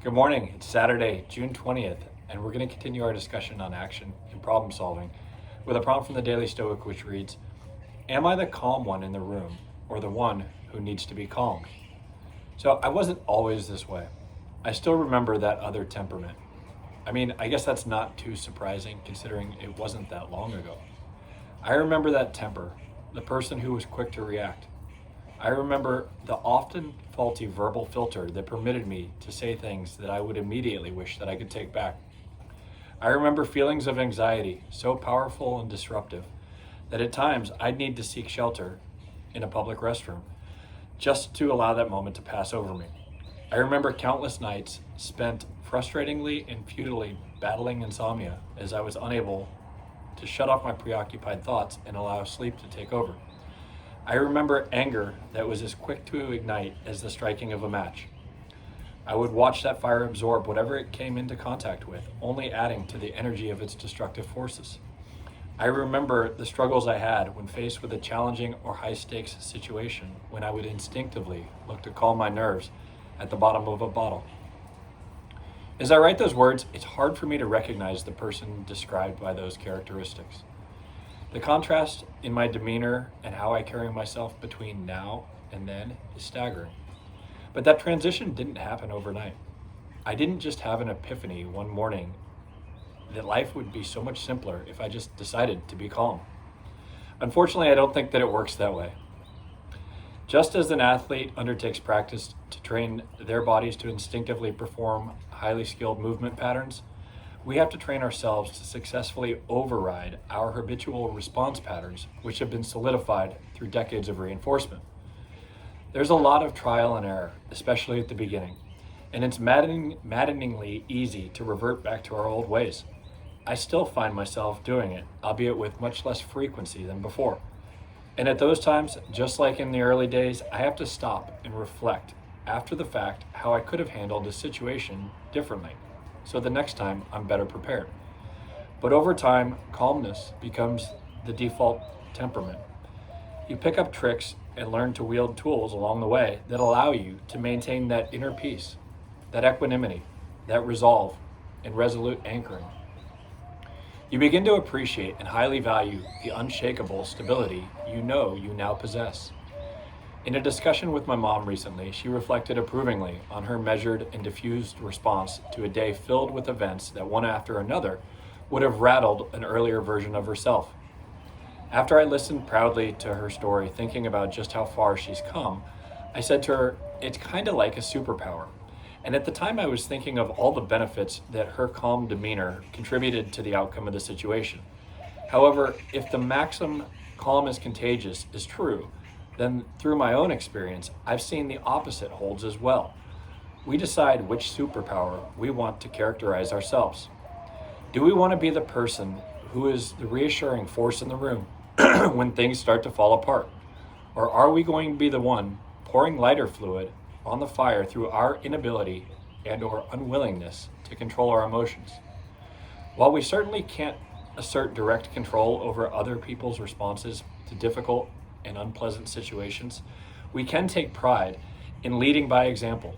Good morning. It's Saturday, June 20th, and we're going to continue our discussion on action and problem solving with a prompt from the Daily Stoic which reads, "Am I the calm one in the room or the one who needs to be calmed?" So I wasn't always this way. I still remember that other temperament. I guess that's not too surprising considering it wasn't that long ago. I remember that temper, the person who was quick to react. I remember the often faulty verbal filter that permitted me to say things that I would immediately wish that I could take back. I remember feelings of anxiety so powerful and disruptive that at times I'd need to seek shelter in a public restroom just to allow that moment to pass over me. I remember countless nights spent frustratingly and futilely battling insomnia as I was unable to shut off my preoccupied thoughts and allow sleep to take over. I remember anger that was as quick to ignite as the striking of a match. I would watch that fire absorb whatever it came into contact with, only adding to the energy of its destructive forces. I remember the struggles I had when faced with a challenging or high-stakes situation, when I would instinctively look to calm my nerves at the bottom of a bottle. As I write those words, it's hard for me to recognize the person described by those characteristics. The contrast in my demeanor and how I carry myself between now and then is staggering. But that transition didn't happen overnight. I didn't just have an epiphany one morning that life would be so much simpler if I just decided to be calm. Unfortunately, I don't think that it works that way. Just as an athlete undertakes practice to train their bodies to instinctively perform highly skilled movement patterns, we have to train ourselves to successfully override our habitual response patterns, which have been solidified through decades of reinforcement. There's a lot of trial and error, especially at the beginning, and it's maddeningly easy to revert back to our old ways. I still find myself doing it, albeit with much less frequency than before. And at those times, just like in the early days, I have to stop and reflect after the fact how I could have handled a situation differently, so the next time I'm better prepared. But over time, calmness becomes the default temperament. You pick up tricks and learn to wield tools along the way that allow you to maintain that inner peace, that equanimity, that resolve, and resolute anchoring. You begin to appreciate and highly value the unshakable stability you know you now possess. In a discussion with my mom recently, she reflected approvingly on her measured and diffused response to a day filled with events that one after another would have rattled an earlier version of herself. After I listened proudly to her story, thinking about just how far she's come, I said to her, "It's kind of like a superpower." And at the time I was thinking of all the benefits that her calm demeanor contributed to the outcome of the situation. However, if the maxim "calm is contagious" is true, then through my own experience, I've seen the opposite holds as well. We decide which superpower we want to characterize ourselves. Do we want to be the person who is the reassuring force in the room when things start to fall apart? Or are we going to be the one pouring lighter fluid on the fire through our inability and or unwillingness to control our emotions? While we certainly can't assert direct control over other people's responses to difficult and unpleasant situations, we can take pride in leading by example,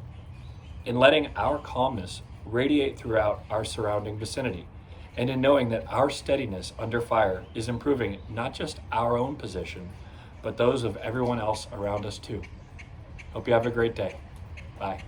in letting our calmness radiate throughout our surrounding vicinity, and in knowing that our steadiness under fire is improving not just our own position, but those of everyone else around us too. Hope you have a great day. Bye.